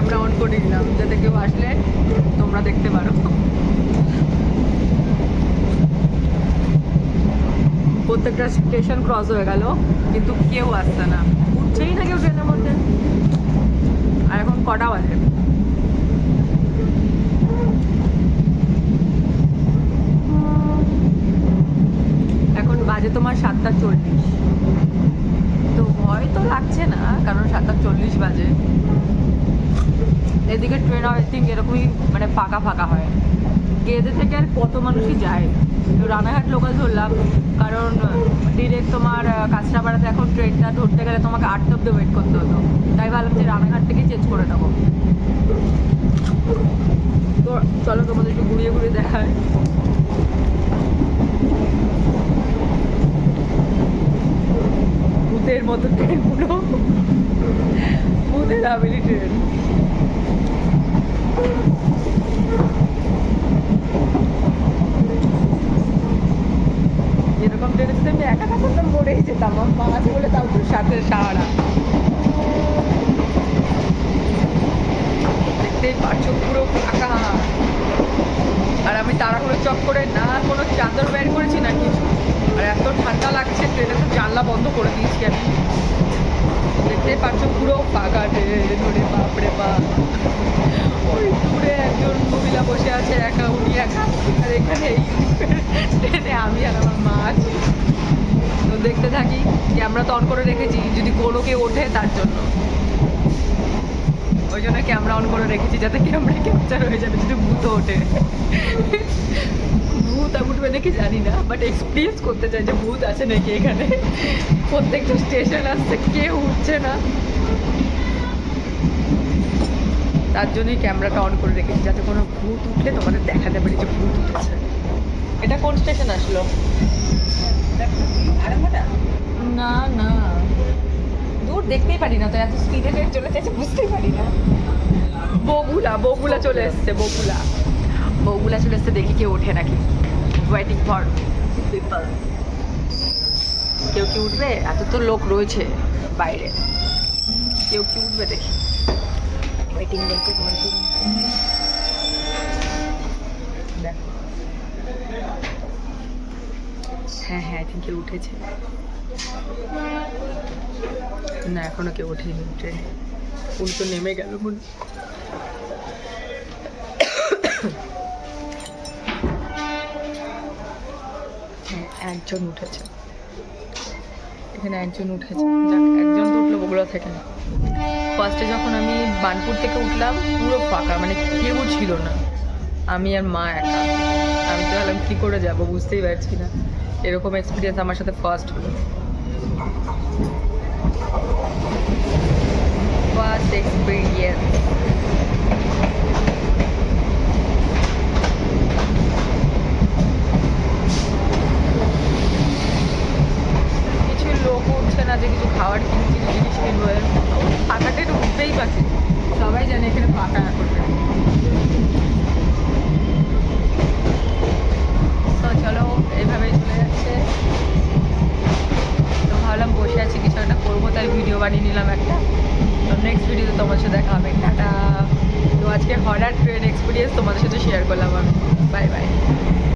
Camera on করে দিলাম যাতে কেউ আসলে তোমরা দেখতে পারো। প্রত্যেকটা স্টেশন ক্রস হয়ে গেল কিন্তু কেউ আসছে না, উঠছেই না কেউ ট্রেনের মধ্যে। আর এখন কটা বাজে? এখন বাজে তোমার 7:40। তো ভয় তো লাগছে না, কারণ 7:40 বাজে। এদিকে ট্রেন আই থিঙ্ক এরকমই মানে ফাঁকা ফাঁকা হয়। গেদে থেকে আর কত মানুষই যায়। তো রানাঘাট লোকাল ধরলাম, কারণ ডিরেক্ট তোমার কাঁচরাপাড়াতে এখন ট্রেনটা ধরতে গেলে তোমাকে 8টা অব্দি ওয়েট করতে হতো। তাই ভাবলাম যে রানাঘাট থেকে চেঞ্জ করে নেবো। তো চলো তোমাদের একটু ঘুরিয়ে ঘুরিয়ে দেখায়। ভূতের মতো ট্রেন, পুরো ভূতের হাভেলি ট্রেন। এরকম ট্রেনে যদি আমি একা থাকতাম পড়েই যেতাম, আমার মা আছে বলে তাও তোর সাথে সাহারা। দেখতেই পাচ্ছো পুরো ফাঁকা। আর আমি তাড়াহুড়ো চক করে না কোনো চাদর বের করেছি না কিছু। আর এত ঠান্ডা লাগছে, ট্রেনে তো জানলা বন্ধ করে দিয়েছি আমি। দেখতেই পাচ্ছ পুরো ফাঁকা ট্রেন। ওরে বাপরে বাপ, ওই দূরে একজন মহিলা বসে আছে একা, উনি একা। আর এখানে এই ট্রেনে আমি আর আমার মা আছি। তো দেখতে থাকি, ক্যামেরা তো অন করে রেখেছি যদি কোনো কেউ ওঠে তার জন্য। ওই জন্য ক্যামেরা অন করে রেখেছি যাতে ক্যামেরা ক্যাপচার হয়ে যাবে যদি ভূত ওঠে। ভূত উঠবে নাকি জানি না, বাট এক্সপিরিয়েন্স করতে চাই যে ভূত আছে নাকি এখানে। প্রত্যেকটা স্টেশন আসছে, কেউ উঠছে না, তার জন্যই ক্যামেরাটা অন করে রেখেছি যাতে কোনো ভূত উঠলে তোমাদের দেখাতে পারি যে ভূত উঠেছে। এটা কোন স্টেশন আসলো? না না, দূর দেখতেই পারি না তো, এত স্পিডে ট্রেন চলে যাচ্ছে বুঝতেই পারি না। বগুলা, বগুলা চলে এসছে, বগুলা বগুলা চলে এসছে। দেখি কেউ ওঠে নাকি। Waiting for people. কেউ কি উঠবে? এত তো লোক রয়েছে বাইরে, কেউ কি উঠবে দেখি। ওয়েটিং দেখি, ওয়েটিং। দেখো, হ্যাঁ হ্যাঁ, আই থিঙ্ক কেউ উঠেছে। না, এখনো কেউ ওঠেনি ট্রেনে, উল্টো নেমে গেল মনে। হ্যাঁ, একজন উঠেছে, এখানে একজন উঠেছে। যাক, একজন তো উঠলো বগুড়া থেকে। ফার্স্টে যখন আমি বানপুর থেকে উঠলাম পুরো ফাঁকা, মানে কেউ ছিল না, আমি আর মা একা। আমি তো ভাবলাম কী করে যাবো, বুঝতেই পারছি না। এরকম এক্সপিরিয়েন্স আমার সাথে ফার্স্ট হলো। First experience. কিছু লোক উঠছে না যে কিছু খাওয়ার কিনছি, জিনিস কিনবো। ফাঁকা ট্রেন উঠতেই পারছি, সবাই জানে এখানে ফাঁকা এখন। তো চলো, এইভাবেই চলে যাচ্ছে। তো ভাবলাম বসে আছি, কিছু একটা করবো, তাই ভিডিও বানিয়ে নিলাম একটা। তো নেক্সট ভিডিওতে তোমার সাথে দেখা হবে, টাটা। তো আজকে হঠাৎ ট্রেন এক্সপিরিয়েন্স তোমাদের সাথে শেয়ার করলাম আমি। Bye bye.